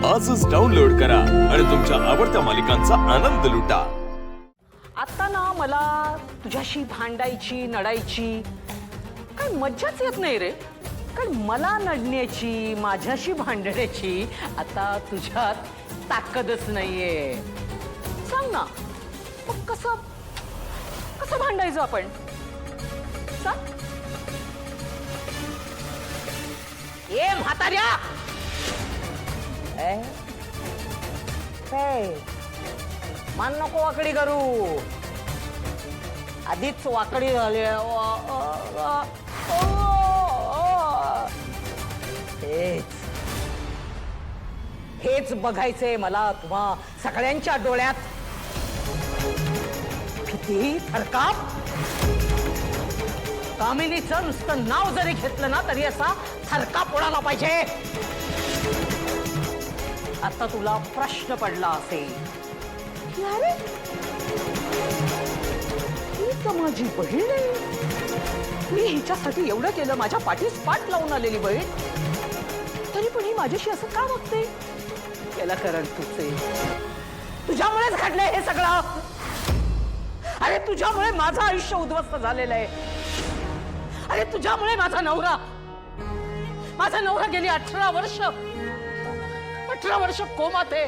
आजच डाउनलोड करा आणि तुमच्या आवडत्या मालिकांचा आनंद लुटा। आता ना मला तुझ्याशी भांडायची नडायची काही मज्जाच येत नाही रे। कारण मला नडण्याची माझ्याशी भांडण्याची आता तुझ्यात ताकदच नाहीये। सांग ना मग कसं कसं भांडायचं आपण? सांग। ए म्हाताऱ्या, मान नको वाकडी करू, आधीच वाकडी झाली। हेच बघायचंय मला तुम्हा सगळ्यांच्या डोळ्यात। किती थरकाप। कामिनीचं नुसतं नाव जरी घेतलं ना तरी असा थरकाप उडाला पाहिजे। आता तुला प्रश्न पडला असेल की अरे ही तर माझी बहीण आहे, मी हिच्यासाठी एवढं केलं, माझ्या पाठीस पाठ लावून आलेली बहीण, तरी पण ही माझ्याशी असं का वागते? याला कारण तूच आहे, तुझ्यामुळेच घडलंय हे सगळं। अरे तुझ्यामुळे माझं आयुष्य उद्ध्वस्त झालेलं आहे। अरे तुझ्यामुळे माझा नवरा गेली 18 वर्ष कोमात आहे।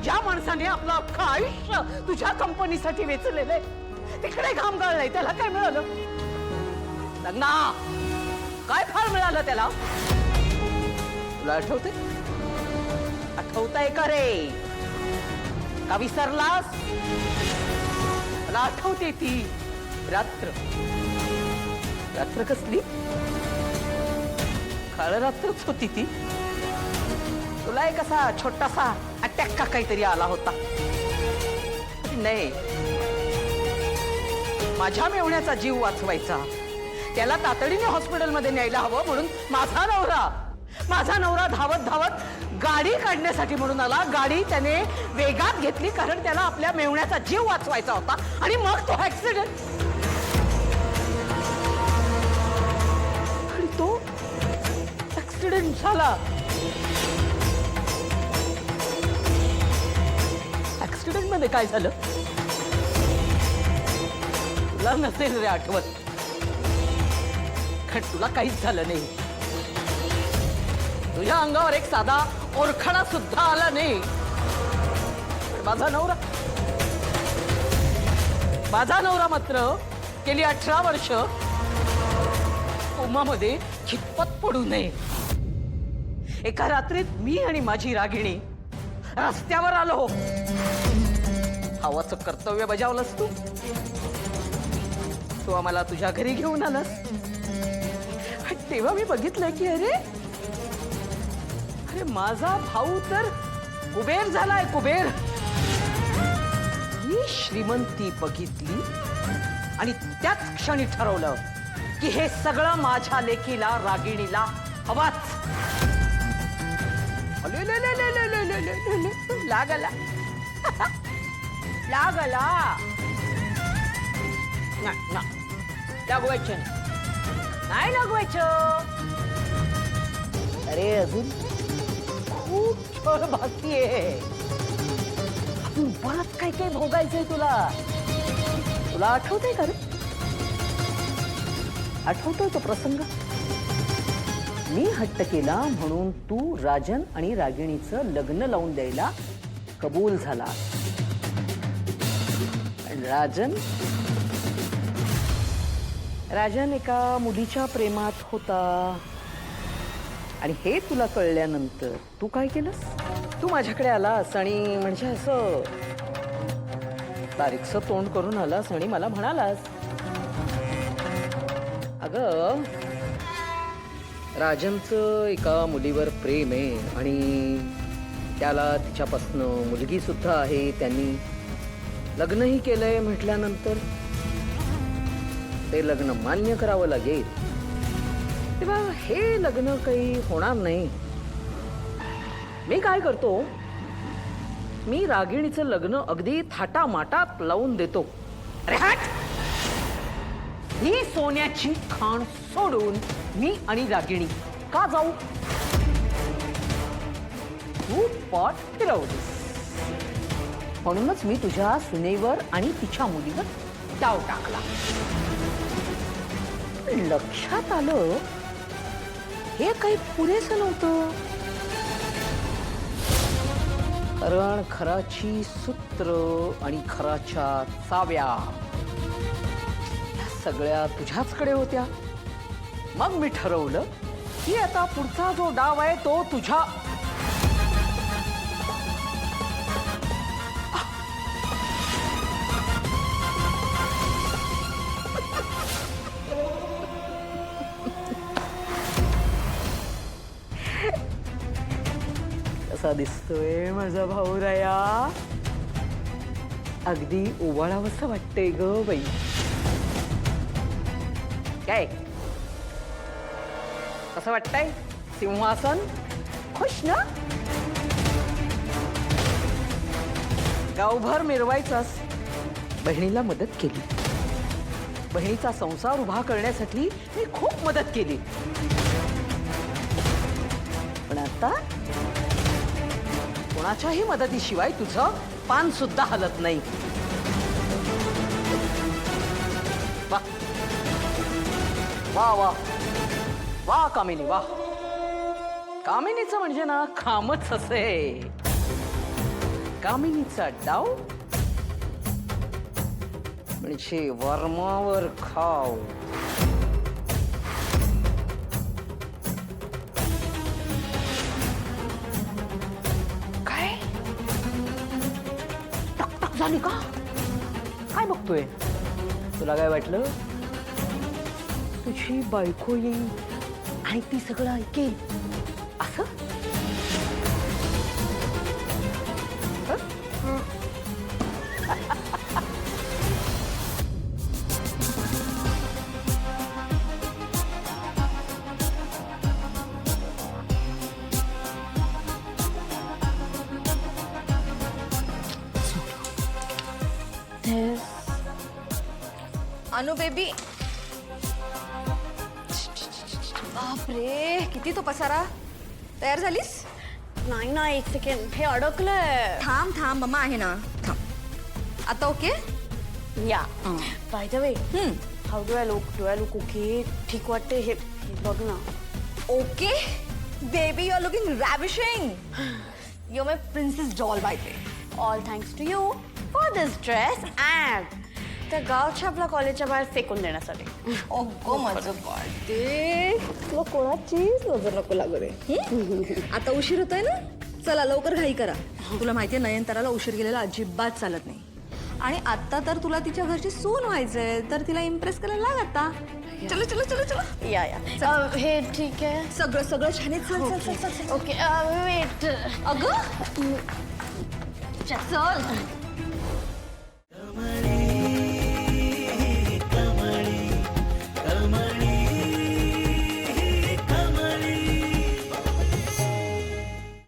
ज्या माणसाने आपलं अख्खं आयुष्य तुझ्या कंपनीसाठी वेचलेलंय तिकडे घाम गाळलाय, त्याला काय मिळालं? लग्ना काय फळ मिळालं त्याला? तुला आठवते? आठवतंय का रे? का विसरलास? मला आठवते ती रात्र कसली काळ रात्रच होती ती। तुला एक असा छोटासा अटॅक का काहीतरी आला होता? नाही, माझ्या मेवण्याचा जीव वाचवायचा, त्याला तातडीने हॉस्पिटलमध्ये न्यायला हवं म्हणून माझा नवरा धावत गाडी काढण्यासाठी म्हणून आला। गाडी त्याने वेगात घेतली कारण त्याला आपल्या मेवण्याचा जीव वाचवायचा होता आणि मग तो ऍक्सिडेंट। झाला। ऍक्सिडेंट मध्ये काय झालं तुला नसेल रे आठवत, कारण तुला काहीच झालं नाही। तुझ्या अंगावर एक साधा ओरखडा सुद्धा आला नाही। माझा नवरा मात्र गेली 18 वर्ष कोमामध्ये खितपत पडू नये। एका रात्रीत मी आणि माझी रागिणी रस्त्यावर आलो। हवाचं कर्तव्य बजावलंस तू आम्हाला तुझ्या घरी घेऊन आलास। तेव्हा मी बघितलं की अरे माझा भाऊ तर कुबेर झालाय, कुबेर। मी श्रीमंती बघितली आणि त्याच क्षणी ठरवलं की हे सगळं माझ्या लेकीला रागिणीला हवाच। लागला लागवायचं नाही लागवायचं। अरे अजून खूप छळ बाकी आहे, अजून बरंच काही काही भोगायचंय तुला आठवतंय का रे? आठवतोय तो प्रसंग? मी हट्ट केला म्हणून तू राजन आणि रागिणीचं लग्न लावून द्यायला कबूल झाला। राजन एका मुलीच्या प्रेमात होता आणि हे तुला कळल्यानंतर तू काय केलंस? तू माझ्याकडे आलास आणि म्हणजे असं बारीकसं तोंड करून आलास आणि मला म्हणालास, अगं राजनचं एका मुलीवर प्रेम आहे आणि त्याला तिच्यापासनं मुलगी सुद्धा आहे, त्यांनी लग्नही केलंय म्हटल्यानंतर ते लग्न मान्य करावं लागेल। तेव्हा हे लग्न काही होणार नाही। मी काय करतो, मी रागिणीचं लग्न अगदी थाटामाटात लावून देतो। अरे हट! ही सोन्याची खाण सोडून मी आणि रागिणी का जाऊ? स्पॉट फिरवलीस. म्हणूनच मी तुझ्या सुनेवर आणि तिच्या मुलीवर डाव टाकला. लक्षात आलं हे काही पुरेसं नव्हतं. कारण खराची सूत्र आणि खराच्या चाव्या या सगळ्या तुझ्याचकडे होत्या. मग मी ठरवलं की आता पुढचा जो डाव आहे तो तुझ्या कसा दिसतोय माझा भाऊ राया. अगदी ओवाळावंसं वाटतंय ग बाई. काय कसं वाटतंय सिंहासन? खुश ना? गावभर मिरवायचास. बहिणीला मदत केली. बहिणीचा संसार उभा करण्यासाठी मी खूप मदत केली. पण आता कोणाच्याही मदतीशिवाय तुझं पान सुद्धा हलत नाही. वा वा वा वा कामिनी वा. कामिनीचं म्हणजे ना खामच असे. कामिनीचा डाव म्हणजे वर्मावर खाव. काय टकटक झाली का? काय बघतोय? तुला काय वाटलं तुझी बायको येईल आणि ती सगळं ऐकेल असं? अनु बेबी. बापरे किती तो पसारा. तयार झालीस? नाही ना, एक सेकंड, हे अडकलंय. थांब थांब मम्मा आहे ना. थांब. आता ओके? या by the way, how do I look okay? ठीक वाटते हे बघ ना. Okay baby you are looking ravishing. You my princess doll by the way. All thanks to you for this dress and त्या गावच्या आपल्या कॉलेजच्या बाहेर फेकून देण्यासाठी. ओगो माझं बर्थडे. तुला कोणाचीच नजर नको लागू रे. आता उशीर होतोय ना. चला लवकर घाई करा. तुला माहितीये नयनताराला उशीर गेलेला अजिबात चालत नाही. आणि आता तर तुला तिच्या घरची सून व्हायचंय तर तिला इम्प्रेस करायला लाग आता. चलो चलो चलो चलो. या हे ठीक आहे. सगळं सगळं छान आहे. चल चल चल चल. Okay wait. अगं चल.